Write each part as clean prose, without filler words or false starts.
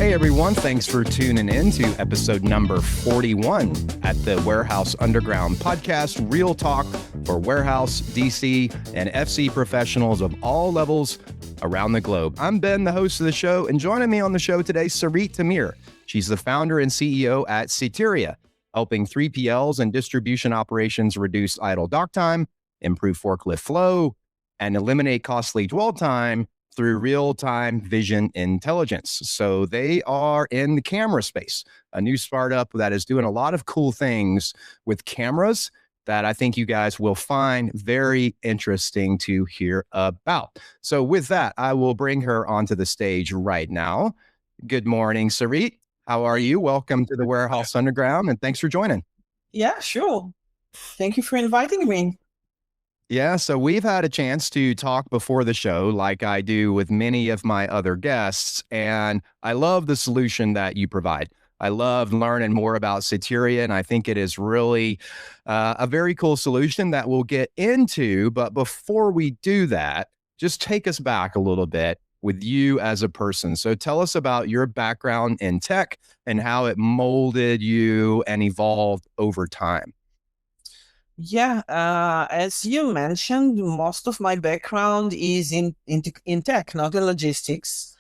Hey everyone, thanks for tuning in to episode number 41 at the Warehouse Underground podcast, real talk for warehouse, DC, and FC professionals of all levels around the globe. I'm Ben, the host of the show, and joining me on the show today, Sarit Tamir. She's the founder and CEO at Seeteria, helping 3PLs and distribution operations reduce idle dock time, improve forklift flow, and eliminate costly dwell time through real-time vision intelligence. So they are in the camera space, a new startup that is doing a lot of cool things with cameras that I think you guys will find very interesting to hear about. So with that, I will bring her onto the stage right now. Good morning, Sarit. How are you? Welcome to the Warehouse Underground, and thanks for joining. Yeah, sure. Thank you for inviting me. Yeah, so we've had a chance to talk before the show, like I do with many of my other guests, and I love the solution that you provide. I love learning more about Seeteria, and I think it is really a very cool solution that we'll get into. But before we do that, just take us back a little bit with you as a person. So tell us about your background in tech and how it molded you and evolved over time. Yeah, as you mentioned, most of my background is in tech, not in logistics.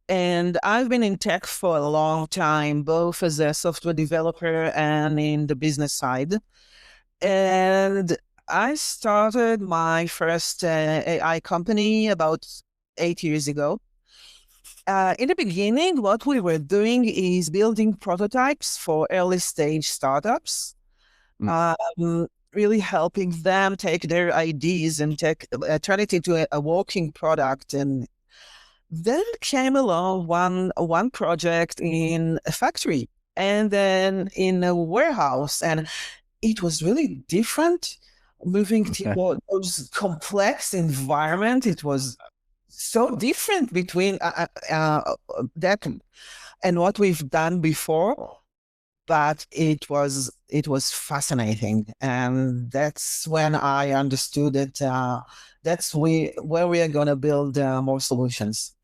And I've been in tech for a long time, both as a software developer and in the business side. And I started my first AI company about 8 years ago. In the beginning, what we were doing is building prototypes for early stage startups. Really helping them take their ideas and turn it into a working product. And then came along one project in a factory and then in a warehouse. And it was really different moving to those complex environment. It was so different between that and what we've done before. But it was fascinating, and that's when I understood that that's where we are going to build more solutions.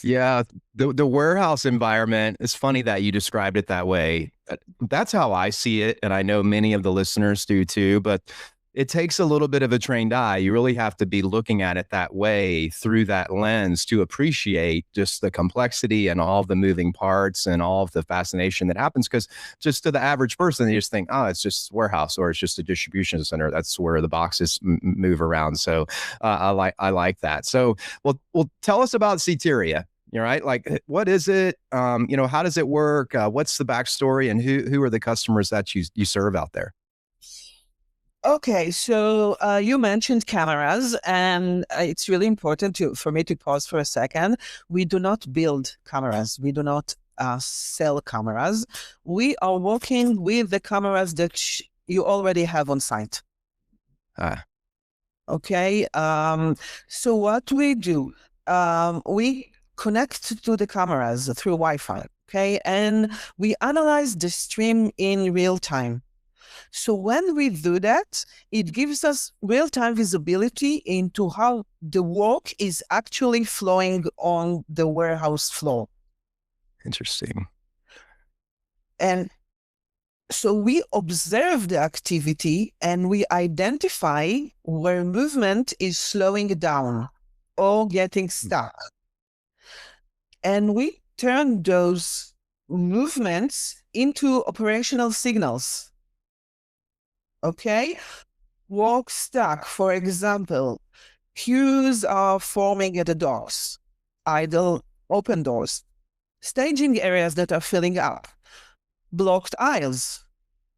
Yeah, the warehouse environment, it's funny that you described it that way. That's how I see it, and I know many of the listeners do too, but it takes a little bit of a trained eye. You really have to be looking at it that way through that lens to appreciate just the complexity and all of the moving parts and all of the fascination that happens. Because just to the average person, they just think, oh, it's just warehouse or it's just a distribution center. That's where the boxes move around. So I like that. So well, tell us about Seeteria. You're right. Like, what is it? How does it work? What's the backstory, and who are the customers that you serve out there? Okay, so you mentioned cameras, and it's really important for me to pause for a second. We do not build cameras. We do not sell cameras. We are working with the cameras that you already have on site. Okay, so what we do, we connect to the cameras through Wi-Fi, okay? And we analyze the stream in real time. So when we do that, it gives us real-time visibility into how the work is actually flowing on the warehouse floor. Interesting. And so we observe the activity and we identify where movement is slowing down or getting stuck. And we turn those movements into operational signals. Okay, work stuck, for example, queues are forming at the docks, idle open doors, staging areas that are filling up, blocked aisles,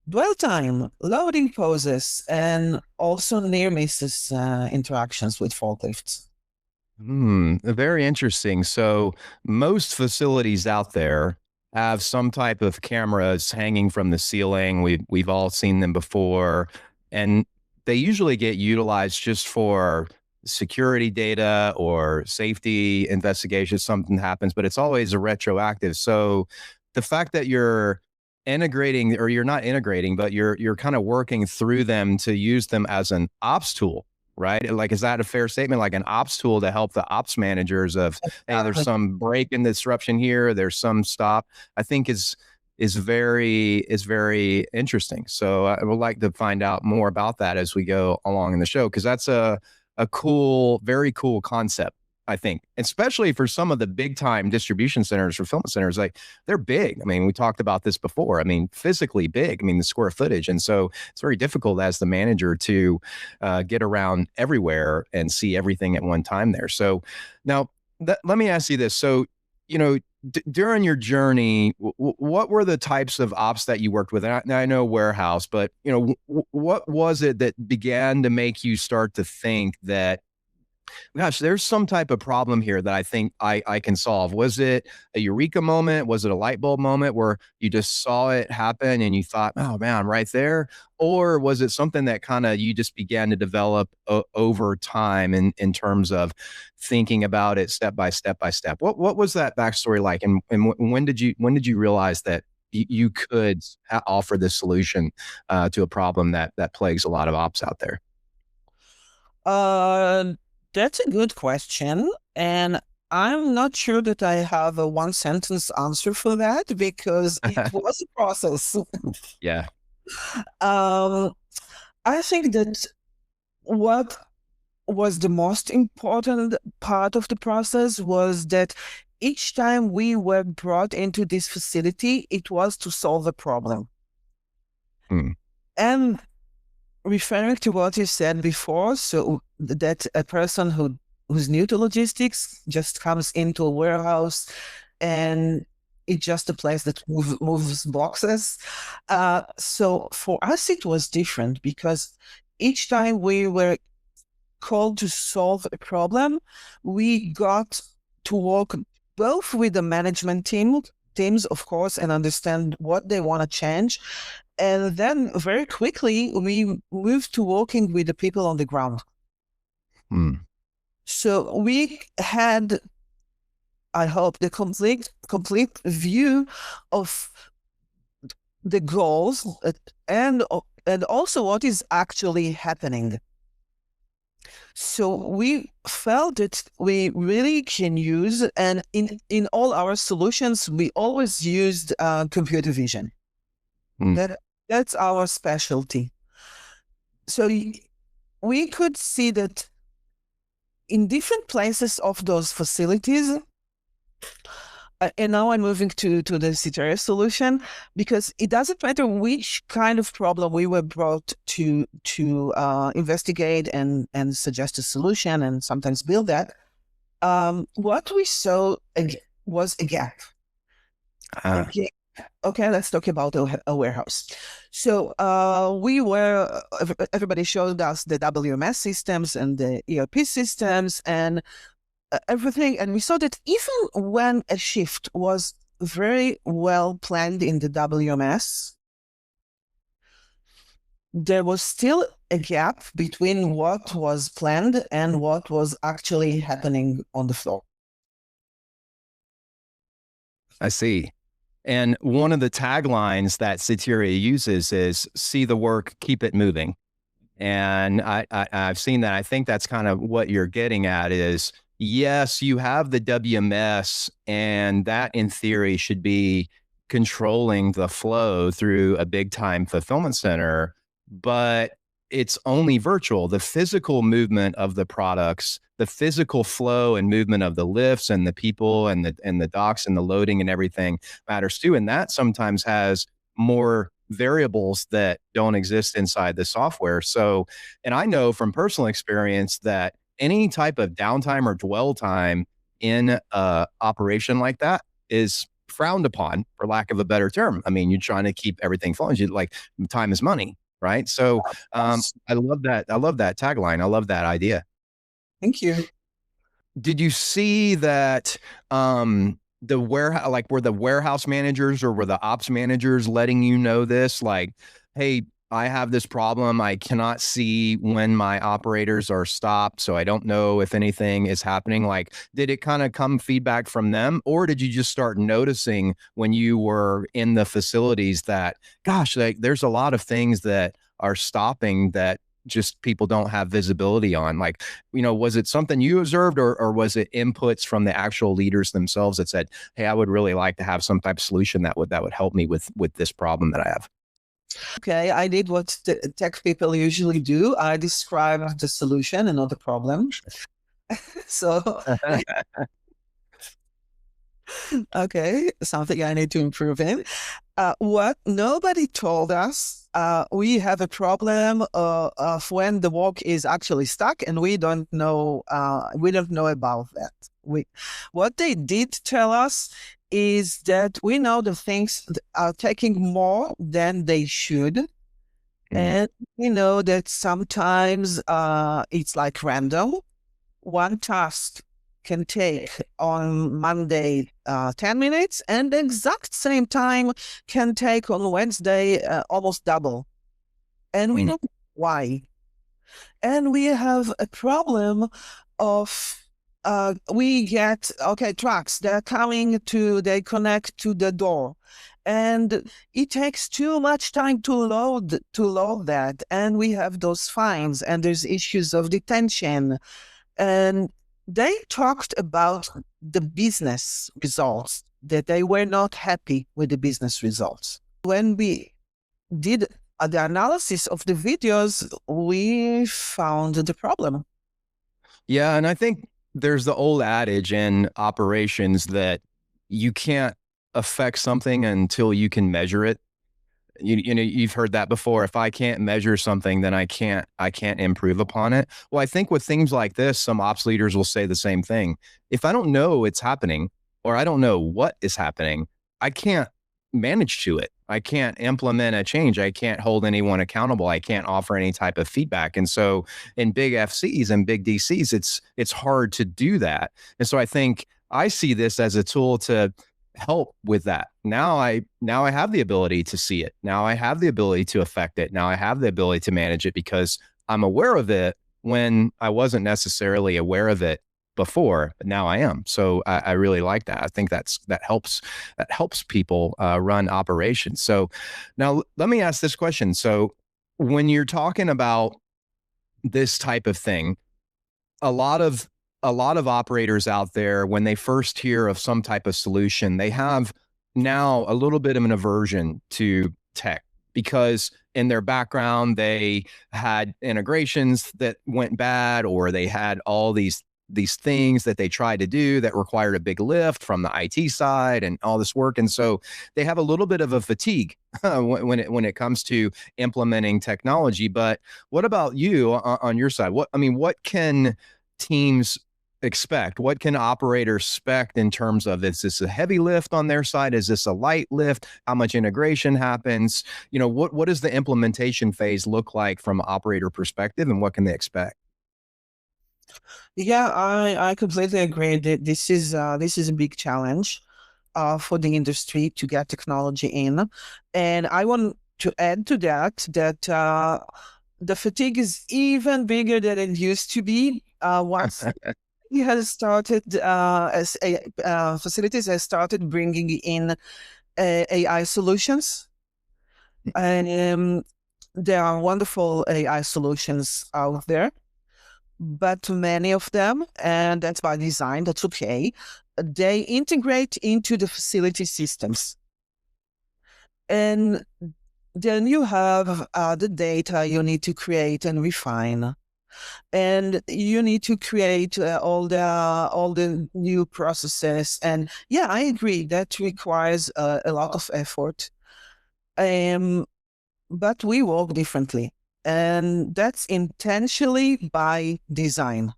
dwell time, loading pauses, and also near misses interactions with forklifts. Very interesting. So most facilities out there have some type of cameras hanging from the ceiling. We've all seen them before, and they usually get utilized just for security data or safety investigations. Something happens, but it's always a retroactive. So the fact that you're integrating, or you're not integrating, but you're kind of working through them to use them as an ops tool right? Like, is that a fair statement? Like an ops tool to help the ops managers of, hey, there's some break in disruption here, there's some stop. I think is very interesting. So I would like to find out more about that as we go along in the show, because that's a cool, very cool concept. I think, especially for some of the big time distribution centers, fulfillment centers, like they're big. I mean, we talked about this before. I mean, physically big. I mean, the square footage. And so it's very difficult as the manager to get around everywhere and see everything at one time there. So now let me ask you this. So, during your journey, what were the types of ops that you worked with? And I know warehouse, but what was it that began to make you start to think that, gosh, there's some type of problem here that I think I can solve? Was it a eureka moment? Was it a light bulb moment where you just saw it happen and you thought, oh man, I'm right there? Or was it something that kind of you just began to develop over time in terms of thinking about it step by step by step? What was that backstory like? And when did you realize that you could offer this solution to a problem that plagues a lot of ops out there? Uh, that's a good question. And I'm not sure that I have a one sentence answer for that because it was a process. Yeah. Um, I think that what was the most important part of the process was that each time we were brought into this facility, it was to solve a problem. Hmm. And referring to what you said before, so that a person who's new to logistics just comes into a warehouse and it's just a place that moves boxes. So for us, it was different because each time we were called to solve a problem, we got to work both with the management teams, of course, and understand what they want to change. And then very quickly, we moved to working with the people on the ground. Hmm. So we had, I hope, the complete view of the goals and also what is actually happening. So we felt that we really can use, and in all our solutions, we always used computer vision. That's our specialty. So we could see that in different places of those facilities, and now I'm moving to the Seeteria solution, because it doesn't matter which kind of problem we were brought to investigate and suggest a solution and sometimes build that. What we saw was a gap. Okay, let's talk about a warehouse. So everybody showed us the WMS systems and the ERP systems and everything. And we saw that even when a shift was very well planned in the WMS, there was still a gap between what was planned and what was actually happening on the floor. I see. And one of the taglines that Seeteria uses is "See the work, keep it moving." And I've seen that. I think that's kind of what you're getting at is, yes, you have the WMS, and that in theory should be controlling the flow through a big time fulfillment center, but it's only virtual. The physical movement of the products, the physical flow and movement of the lifts and the people and the docks and the loading and everything matters too. And that sometimes has more variables that don't exist inside the software. So, and I know from personal experience that any type of downtime or dwell time in a operation like that is frowned upon, for lack of a better term. I mean, you're trying to keep everything flowing. Like, time is money, right? So I love that. I love that tagline. I love that idea. Thank you. Did you see that the warehouse, like were the warehouse managers or were the ops managers letting you know this? Like, hey, I have this problem. I cannot see when my operators are stopped, so I don't know if anything is happening. Like, did it kind of come feedback from them, or did you just start noticing when you were in the facilities that, gosh, like there's a lot of things that are stopping that just people don't have visibility on? Like, was it something you observed, or was it inputs from the actual leaders themselves that said, hey, I would really like to have some type of solution that would help me with this problem that I have? Okay, I did what the tech people usually do. I described the solution and not the problem. So, okay, something I need to improve in. What nobody told us, we have a problem of when the work is actually stuck, and we don't know. We don't know about that. What they did tell us is that we know the things are taking more than they should. And we know that sometimes it's like random. One task can take on Monday 10 minutes, and the exact same time can take on Wednesday almost double. And we know why. And we have a problem of we get, trucks, they're coming they connect to the door. And it takes too much time to load that. And we have those fines, and there's issues of detention. And they talked about the business results, that they were not happy with the business results. When we did the analysis of the videos, we found the problem. Yeah, and I think there's the old adage in operations that you can't affect something until you can measure it. You've heard that before. If I can't measure something, then I can't improve upon it. Well, I think with things like this, some ops leaders will say the same thing. If I don't know it's happening, or I don't know what is happening, I can't manage to it. I can't implement a change. I can't hold anyone accountable. I can't offer any type of feedback. And so in big FCs and big DCs, it's hard to do that. And so I think I see this as a tool to help with that. Now I have the ability to see it. Now I have the ability to affect it. Now I have the ability to manage it because I'm aware of it when I wasn't necessarily aware of it before, but now I am. So I really like that. I think that helps people run operations. So now let me ask this question. So when you're talking about this type of thing, a lot of operators out there, when they first hear of some type of solution, they have now a little bit of an aversion to tech because in their background they had integrations that went bad, or they had all these things that they tried to do that required a big lift from the IT side and all this work. And so they have a little bit of a fatigue when it comes to implementing technology. But what about you on your side? What can teams expect? What can operators expect in terms of, is this a heavy lift on their side? Is this a light lift? How much integration happens? What does the implementation phase look like from an operator perspective, and what can they expect? Yeah, I completely agree that this is a big challenge for the industry to get technology in. And I want to add to that the fatigue is even bigger than it used to be. Once he has started as facilities has started bringing in AI solutions, and there are wonderful AI solutions out there, but many of them, and that's by design, that's okay, they integrate into the facility systems. And then you have the data you need to create and refine. And you need to create all the new processes. And yeah, I agree that requires a lot of effort. But we work differently, and that's intentionally by design.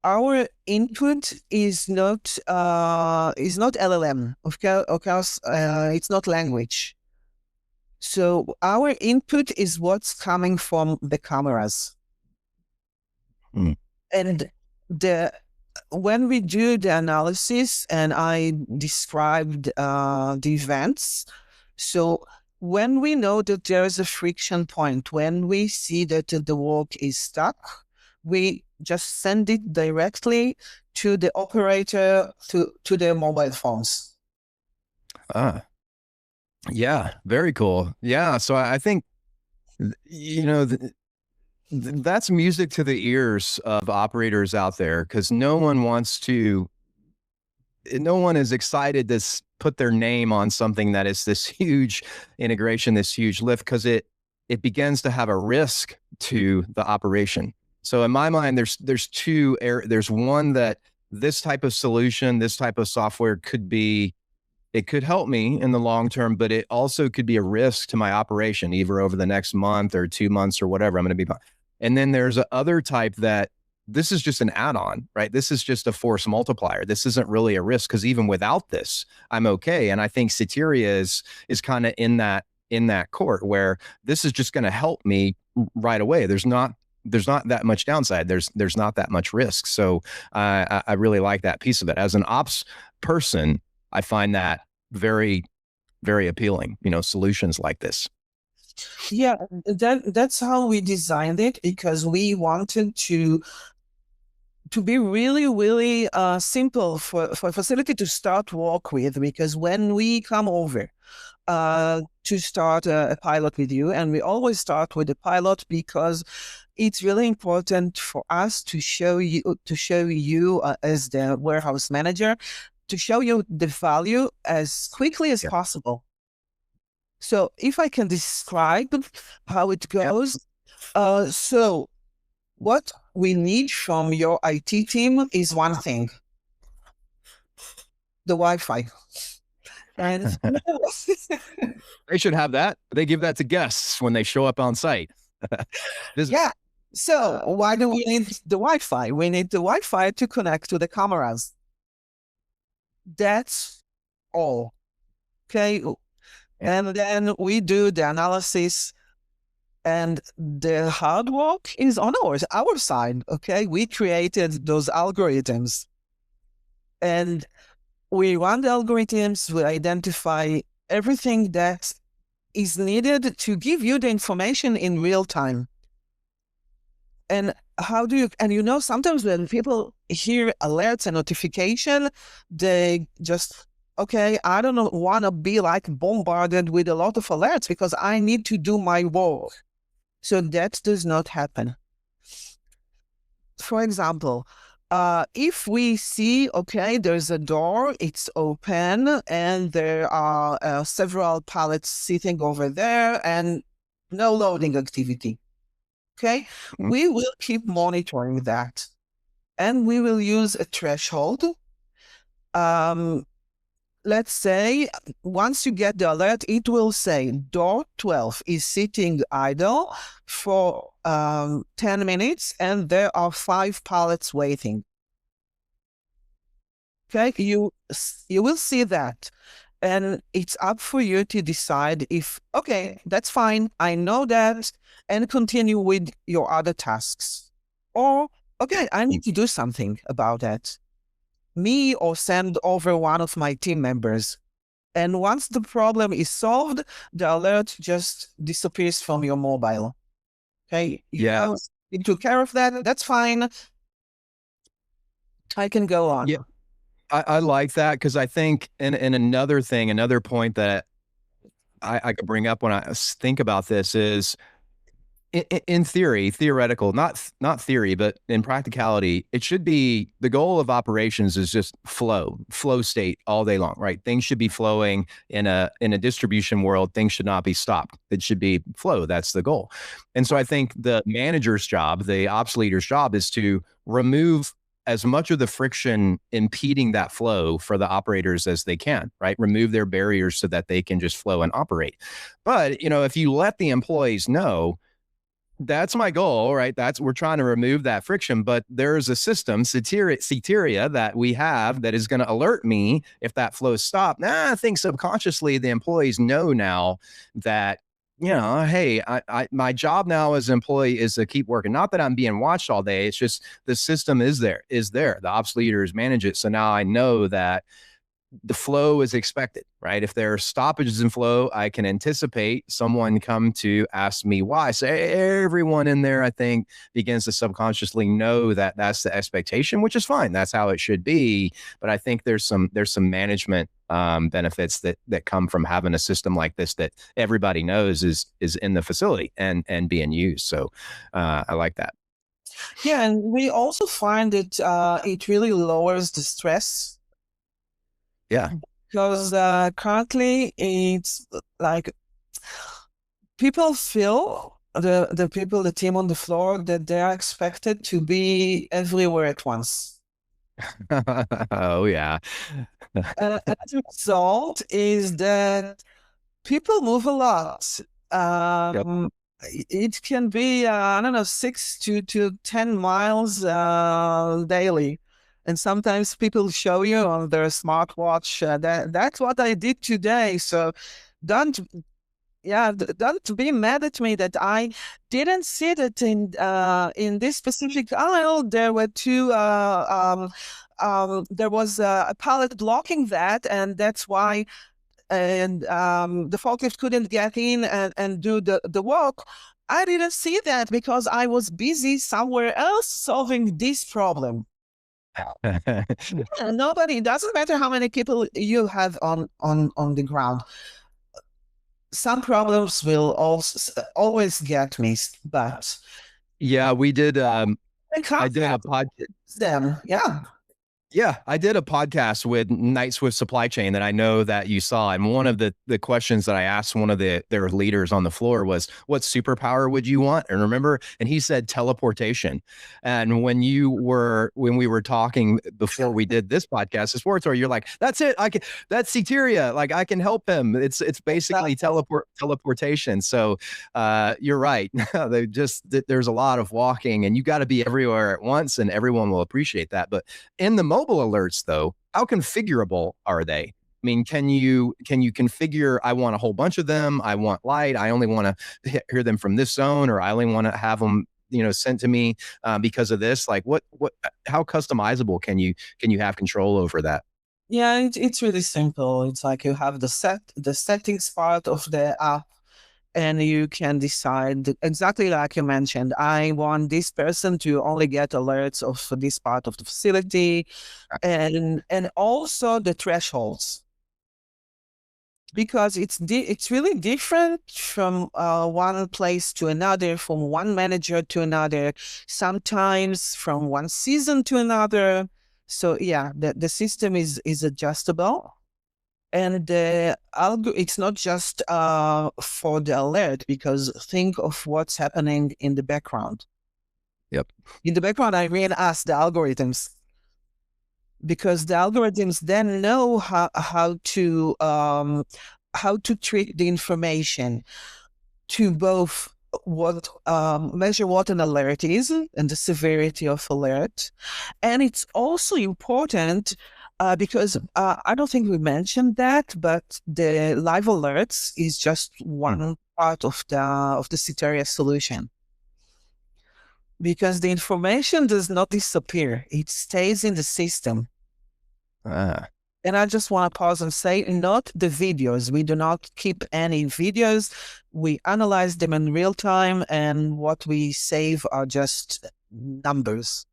Our input is not LLM. Of course, it's not language. So our input is what's coming from the cameras. And when we do the analysis, and I described the events, so when we know that there is a friction point, when we see that the work is stuck, we just send it directly to the operator, to their mobile phones. Yeah, very cool. Yeah, so I think that's music to the ears of operators out there, because no one is excited to put their name on something that is this huge integration, this huge lift, because it begins to have a risk to the operation. So in my mind, there's two there's one that this type of solution, this type of software it could help me in the long term, but it also could be a risk to my operation, either over the next month or 2 months or whatever I'm going to be. And then there's a other type that this is just an add-on, right? This is just a force multiplier. This isn't really a risk, because even without this, I'm okay. And I think Seeteria is kind of in that court where this is just going to help me right away. There's not that much downside. There's not that much risk. So I really like that piece of it. As an ops person, I find that very, very appealing, solutions like this. Yeah, that's how we designed it, because we wanted to be really, really simple for a facility to start work with. Because when we come over to start a pilot with you, and we always start with a pilot because it's really important for us to show you as the warehouse manager, to show you the value as quickly as possible. So if I can describe how it goes, so what we need from your IT team is one thing: the Wi-Fi. And they should have that. They give that to guests when they show up on site. Yeah. So why do we need the Wi-Fi? We need the Wi-Fi to connect to the cameras. That's all. Okay. And then we do the analysis, and the hard work is on our side. Okay. We created those algorithms, and we run the algorithms. We identify everything that is needed to give you the information in real time. And sometimes when people hear alerts and notification, they just, okay, I don't want to be like bombarded with a lot of alerts because I need to do my work. So that does not happen. For example, if we see, okay, there's a door, it's open, and there are several pallets sitting over there and no loading activity. Okay, we will keep monitoring that, and we will use a threshold. Let's say once you get the alert, it will say door 12 is sitting idle for 10 minutes, and there are 5 pallets waiting. Okay, you will see that. And it's up for you to decide if, okay, that's fine, I know that, and continue with your other tasks. Or, okay, I need to do something about that. Me, or send over one of my team members. And once the problem is solved, the alert just disappears from your mobile. Okay? Yeah. You took care of that, that's fine. I can go on. Yeah. I like that, because I think, and another point that I could bring up when I think about this is, in theoretical, not theory, but in practicality, it should be, the goal of operations is just flow state all day long, right? Things should be flowing in a distribution world. Things should not be stopped. It should be flow. That's the goal. And so I think the manager's job, the ops leader's job, is to remove as much of the friction impeding that flow for the operators as they can, right? Remove their barriers so that they can just flow and operate. But, if you let the employees know, that's my goal, right? We're trying to remove that friction, but there's a system, Seeteria, that we have that is going to alert me if that flow stopped. I think subconsciously the employees know now that, hey, my job now as an employee is to keep working. Not that I'm being watched all day. It's just the system is there. The ops leaders manage it. So now I know that the flow is expected, right? If there are stoppages in flow, I can anticipate someone come to ask me why. So everyone in there, I think, begins to subconsciously know that that's the expectation, which is fine. That's how it should be. But I think there's some management benefits that come from having a system like this that everybody knows is in the facility and being used. So I like that. Yeah, and we also find that it really lowers the stress Yeah. because currently it's like people feel the team on the floor that they are expected to be everywhere at once. Oh yeah. And the result is that people move a lot. Yep. It can be, I don't know, 6 to 10 miles daily. And sometimes people show you on their smartwatch that's what I did today. So don't, don't be mad at me that I didn't see that in this specific aisle there were two there was a pallet blocking that, and that's why the forklift couldn't get in and do the work. I didn't see that because I was busy somewhere else solving this problem. And nobody, it doesn't matter how many people you have on the ground. Some problems will also always get missed, but Yeah, we did. I did a them, yeah. Yeah, I did a podcast with Night Swift Supply Chain that I know that you saw, and one of the questions that I asked one of their leaders on the floor was, "What superpower would you want?" And remember, and he said teleportation. And when we were talking before we did this podcast, the sports, or you're like, "That's it, I can. That's Seeteria. Like I can help him." It's basically teleportation. So you're right. There's a lot of walking, and you got to be everywhere at once, and everyone will appreciate that. But in the mobile alerts, though, how configurable are they? I mean, can you configure, I want a whole bunch of them, I want light, I only want to hear them from this zone, or I only want to have them sent to me because of this? Like how customizable can you have control over that? Yeah, it's really simple. It's like you have the settings part of the app, and you can decide exactly like you mentioned. I want this person to only get alerts of this part of the facility, and also the thresholds, because it's really different from one place to another, from one manager to another, sometimes from one season to another. So yeah, the system is adjustable. And it's not just for the alert, because think of what's happening in the background. Yep. In the background, I really ask the algorithms, because the algorithms then know how to treat the information to both measure what an alert is and the severity of alert. And it's also important because I don't think we mentioned that, but the live alerts is just one part of the Seeteria solution, because the information does not disappear; it stays in the system. And I just want to pause and say, not the videos. We do not keep any videos. We analyze them in real time, and what we save are just numbers.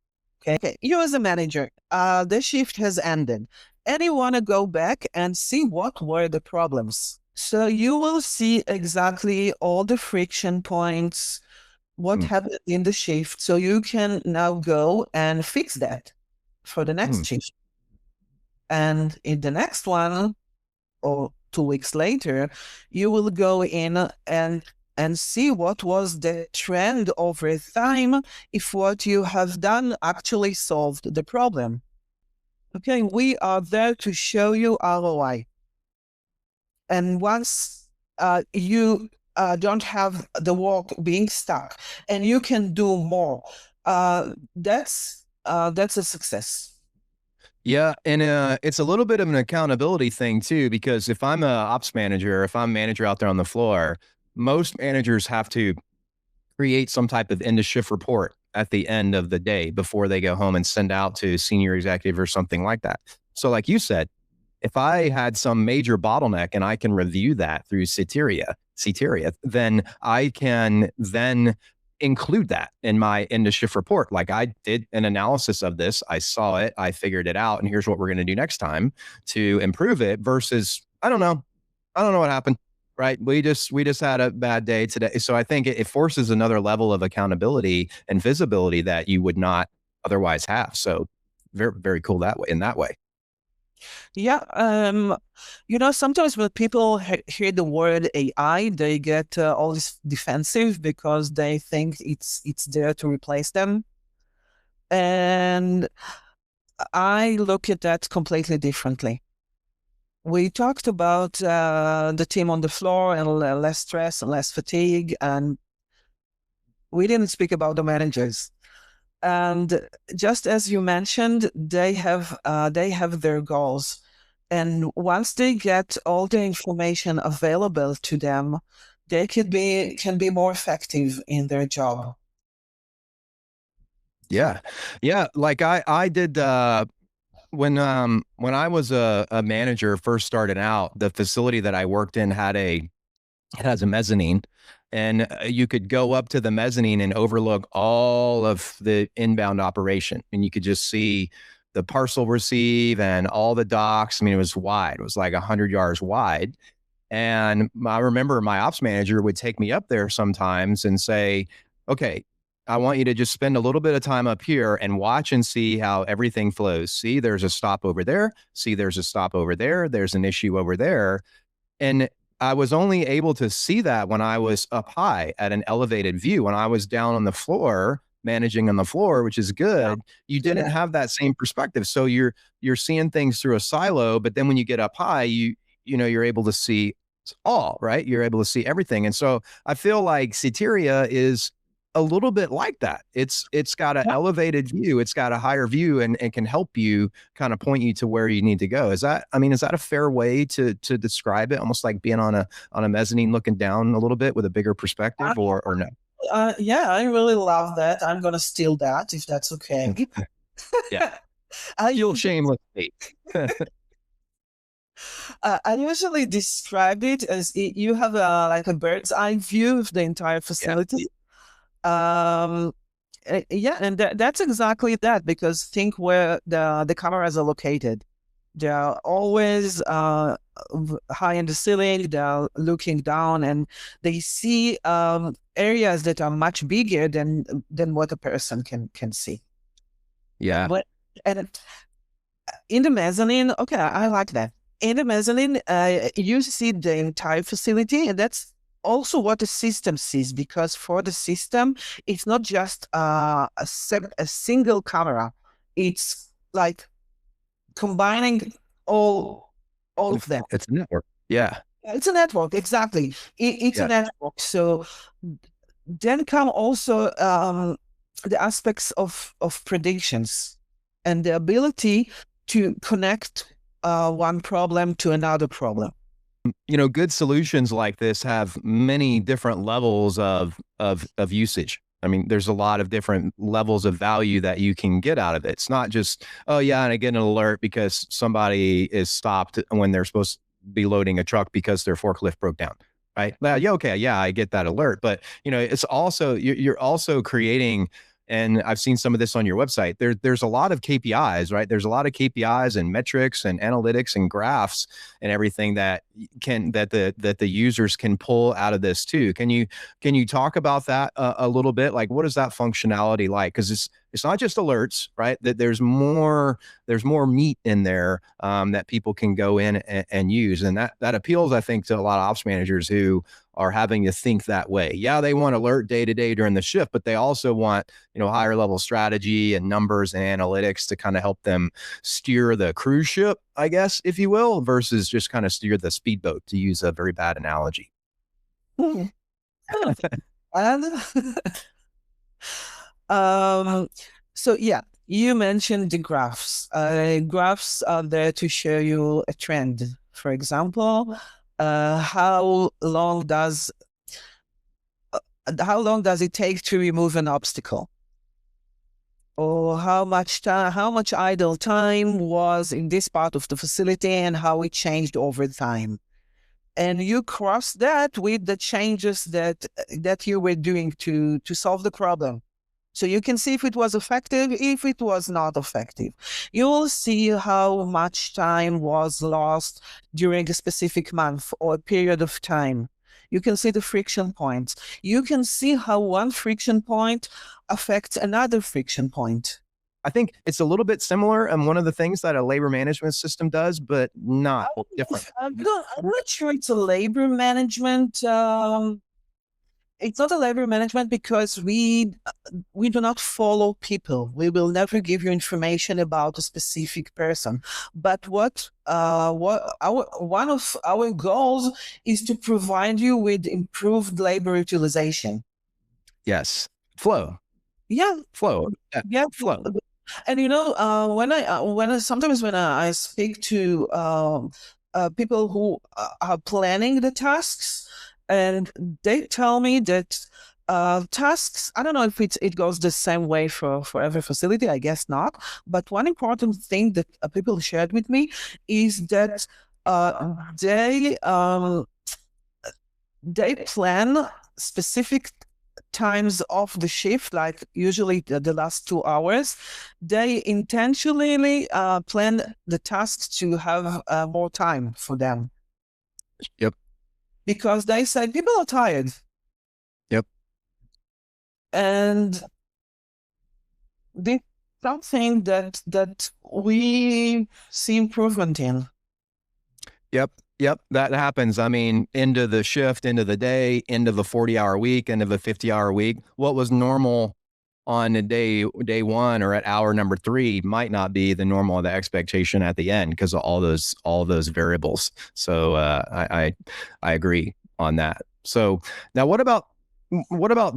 Okay. You as a manager, the shift has ended, and you want to go back and see what were the problems. So you will see exactly all the friction points, what happened in the shift. So you can now go and fix that for the next shift. And in the next one, or 2 weeks later, you will go in and see what was the trend over time, if what you have done actually solved the problem. Okay, we are there to show you ROI. And once you don't have the work being stuck and you can do more, that's a success. Yeah, and it's a little bit of an accountability thing too, because if I'm a ops manager, if I'm a manager out there on the floor, most managers have to create some type of end of shift report at the end of the day before they go home and send out to senior executive or something like that. So like you said, if I had some major bottleneck and I can review that through Seeteria, then I can then include that in my end of shift report. Like I did an analysis of this, I saw it, I figured it out, and here's what we're going to do next time to improve it. Versus, I don't know what happened. Right. We just had a bad day today. So I think it forces another level of accountability and visibility that you would not otherwise have. So very, very cool that way, in that way. Yeah. Sometimes when people hear the word AI, they get all this defensive because they think it's there to replace them. And I look at that completely differently. We talked about the team on the floor and less stress and less fatigue, and we didn't speak about the managers. And just as you mentioned, they have their goals, and once they get all the information available to them, they can be more effective in their job. Yeah. Yeah. Like I did, when I was a manager first started out, the facility that I worked in it has a mezzanine, and you could go up to the mezzanine and overlook all of the inbound operation, and you could just see the parcel receive and all the docks. I mean, it was wide. It was like 100 yards wide. And I remember my ops manager would take me up there sometimes and say, okay, I want you to just spend a little bit of time up here and watch and see how everything flows. See, there's a stop over there. See, there's a stop over there. There's an issue over there. And I was only able to see that when I was up high at an elevated view. When I was down on the floor, managing on the floor, which is good, you didn't have that same perspective. So you're seeing things through a silo, but then when you get up high, you're able to see all, right? You're able to see everything. And so I feel like Seeteria is a little bit like that. It's got an elevated view, it's got a higher view, and can help you kind of point you to where you need to go. Is that a fair way to describe it? Almost like being on a mezzanine looking down a little bit with a bigger perspective, or no? Yeah, I really love that. I'm gonna steal that if that's okay. Yeah. You'll shamelessly. I usually describe it as you have like a bird's eye view of the entire facility. Yeah, and that's exactly that, because think where the cameras are located. They are always high in the ceiling. They are looking down, and they see areas that are much bigger than what a person can see. Yeah. But and in the mezzanine, okay, I like that. In the mezzanine, you see the entire facility, and that's also what the system sees, because for the system, it's not just a single camera. It's like combining all of them. It's a network. Yeah. It's a network, exactly. It's a network. So then come also the aspects of predictions and the ability to connect one problem to another problem. Good solutions like this have many different levels of usage. I mean, there's a lot of different levels of value that you can get out of it. It's not just, oh yeah, and I get an alert because somebody is stopped when they're supposed to be loading a truck because their forklift broke down. Right. Well, yeah, okay, yeah, I get that alert. But it's also you're also creating, and I've seen some of this on your website. There's a lot of KPIs, right? There's a lot of KPIs and metrics and analytics and graphs and everything that the users can pull out of this too. Can you talk about that a little bit? Like, what is that functionality like? Because it's not just alerts, right? That there's more meat in there that people can go in and use, and that appeals, I think, to a lot of ops managers who are having to think that way. Yeah, they want alert day to day during the shift, but they also want higher level strategy and numbers and analytics to kind of help them steer the cruise ship, I guess, if you will, versus just kind of steer the speedboat, to use a very bad analogy. So yeah, you mentioned the graphs. Graphs are there to show you a trend. For example, how long does it take to remove an obstacle? Or how much idle time was in this part of the facility and how it changed over time. and you cross that with the changes that you were doing to solve the problem. So you can see if it was effective, if it was not effective. You will see how much time was lost during a specific month or a period of time. You can see the friction points. You can see how one friction point affects another friction point. I think it's a little bit similar, and one of the things that a labor management system does, but not different. I'm not sure it's a labor management. It's not a labor management because we do not follow people. We will never give you information about a specific person. But what one of our goals is to provide you with improved labor utilization. Yes, flow. Yeah, Flow. yeah, flow. And when I sometimes when I speak to people who are planning the tasks, and they tell me that tasks, I don't know if it goes the same way for every facility, I guess not. But one important thing that people shared with me is that they plan specific times of the shift, like usually the last 2 hours. They intentionally plan the tasks to have more time for them. Yep. Because they say people are tired. Yep. And this is something that we see improvement in. Yep, that happens. I mean, into the shift, into the day, into the 40-hour week, into the 50-hour week. What was normal on a day one or at hour number 3 might not be the normal or the expectation at the end because of all those variables. So I agree on that. So now what about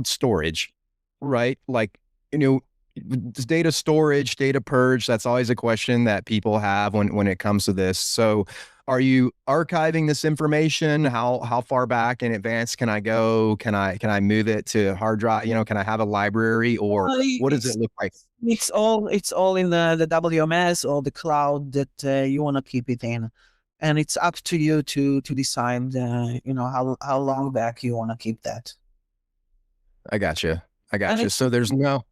storage, right? Like, data storage, data purge, that's always a question that people have when it comes to this. So are you archiving this information? How far back in advance can I go? Can I move it to hard drive? Can I have a library, or what does it look like? It's all in the WMS or the cloud that you want to keep it in, and it's up to you to decide how long back you want to keep that. I got you. So there's no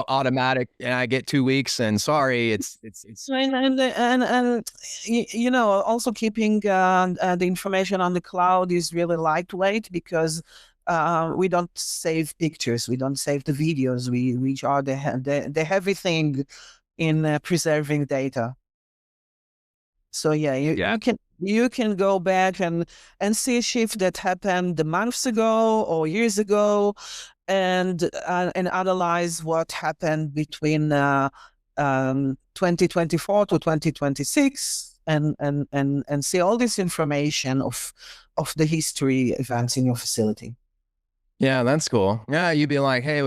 automatic, and I get 2 weeks, and sorry, it's and also keeping the information on the cloud is really lightweight because we don't save pictures, we don't save the videos, we are the heavy thing in preserving data. So you can go back and see a shift that happened months ago or years ago, and analyze what happened between 2024 to 2026, and see all this information of the history events in your facility. Yeah, that's cool. Yeah, you'd be like, hey,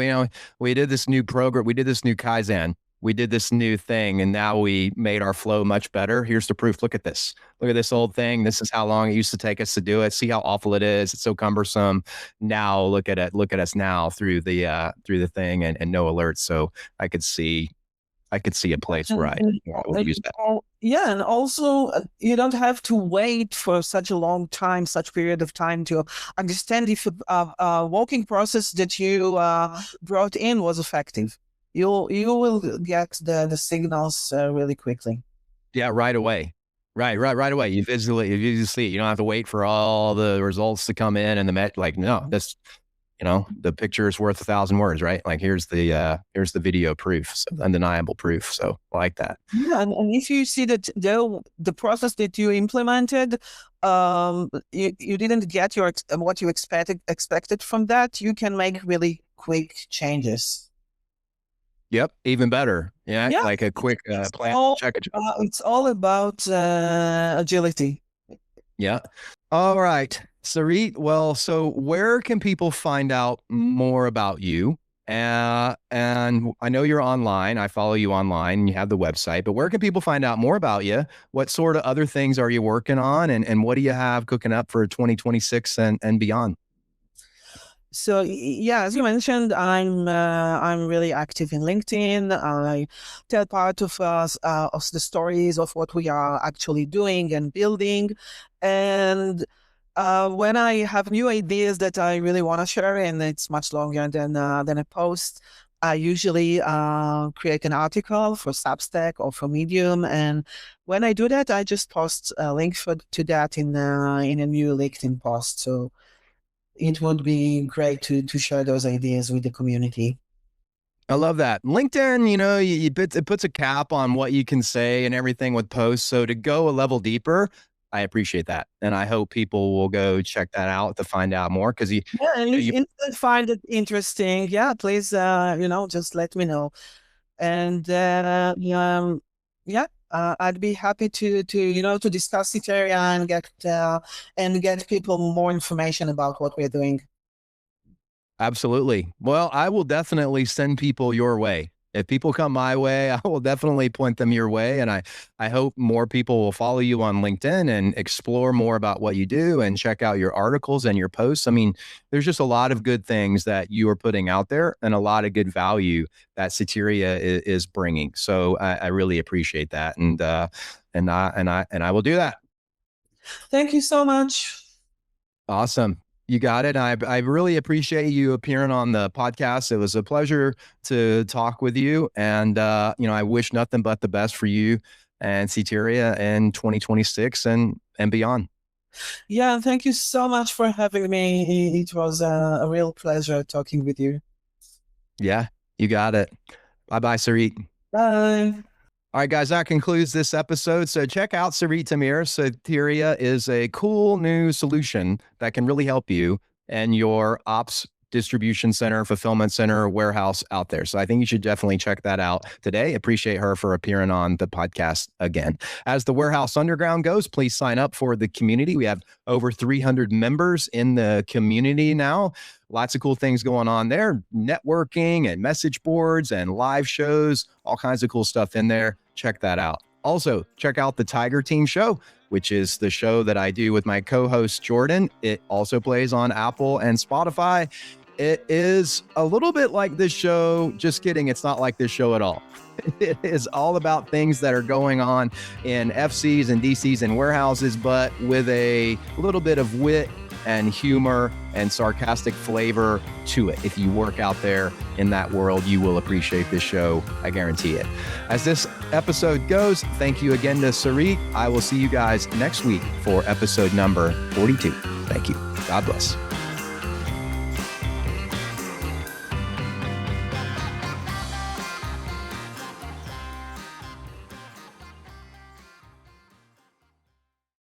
we did this new program, we did this new Kaizen, we did this new thing, and now we made our flow much better. Here's the proof. Look at this. Look at this old thing. This is how long it used to take us to do it. See how awful it is. It's so cumbersome. Now look at it. Look at us now through the thing and no alerts. So I could see a place where I would use that. Yeah, and also you don't have to wait for such a long time, such period of time to understand if a walking process that you brought in was effective. You will get the signals really quickly. Yeah, right away. Right away. You visually see it. You don't have to wait for all the results to come in and this. The picture is worth 1,000 words, right? Like here's the video proof, so undeniable proof. So I like that. Yeah, and if you see that the process that you implemented, you didn't get what you expected from that, you can make really quick changes. Yep, even better. Yeah, like a quick plan. Check it. It's all about agility. Yeah. All right, Sarit. Well, so where can people find out more about you? And I know you're online. I follow you online. You have the website, but where can people find out more about you? What sort of other things are you working on, and what do you have cooking up for 2026 and beyond? So yeah, as you mentioned, I'm really active in LinkedIn. I tell part of the stories of what we are actually doing and building, and When I have new ideas that I really want to share, and it's much longer than a post, I usually create an article for Substack or for Medium, and when I do that, I just post a link to that in a new LinkedIn post. So it would be great to share those ideas with the community. I love that. LinkedIn, it puts a cap on what you can say and everything with posts. So to go a level deeper, I appreciate that. And I hope people will go check that out to find out more because Yeah, and if you find it interesting, yeah, please, just let me know. And yeah, I'd be happy to discuss Seeteria and get people more information about what we're doing. Absolutely. Well, I will definitely send people your way. If people come my way, I will definitely point them your way. And I hope more people will follow you on LinkedIn and explore more about what you do and check out your articles and your posts. I mean, there's just a lot of good things that you are putting out there and a lot of good value that Seeteria is bringing. So I really appreciate that. And I will do that. Thank you so much. Awesome. You got it. I really appreciate you appearing on the podcast. It was a pleasure to talk with you. And, I wish nothing but the best for you and Seeteria in 2026 and beyond. Yeah, thank you so much for having me. It was a real pleasure talking with you. Yeah, you got it. Bye-bye, Sarit. Bye. All right, guys, that concludes this episode. So check out Sarit Tamir. Seeteria is a cool new solution that can really help you and your ops distribution center, fulfillment center, warehouse out there. So I think you should definitely check that out today. Appreciate her for appearing on the podcast again. As the Warehouse Underground goes, please sign up for the community. We have over 300 members in the community now. Lots of cool things going on there, networking and message boards and live shows, all kinds of cool stuff in there. Check that out. Also, check out the Tiger Team Show, which is the show that I do with my co-host Jordan. It also plays on Apple and Spotify. It is a little bit like this show. Just kidding. It's not like this show at all. It is all about things that are going on in FCs and DCs and warehouses, but with a little bit of wit and humor and sarcastic flavor to it. If you work out there in that world, you will appreciate this show. I guarantee it. As this episode goes, thank you again to Sarit. I will see you guys next week for episode number 42. Thank you. God bless.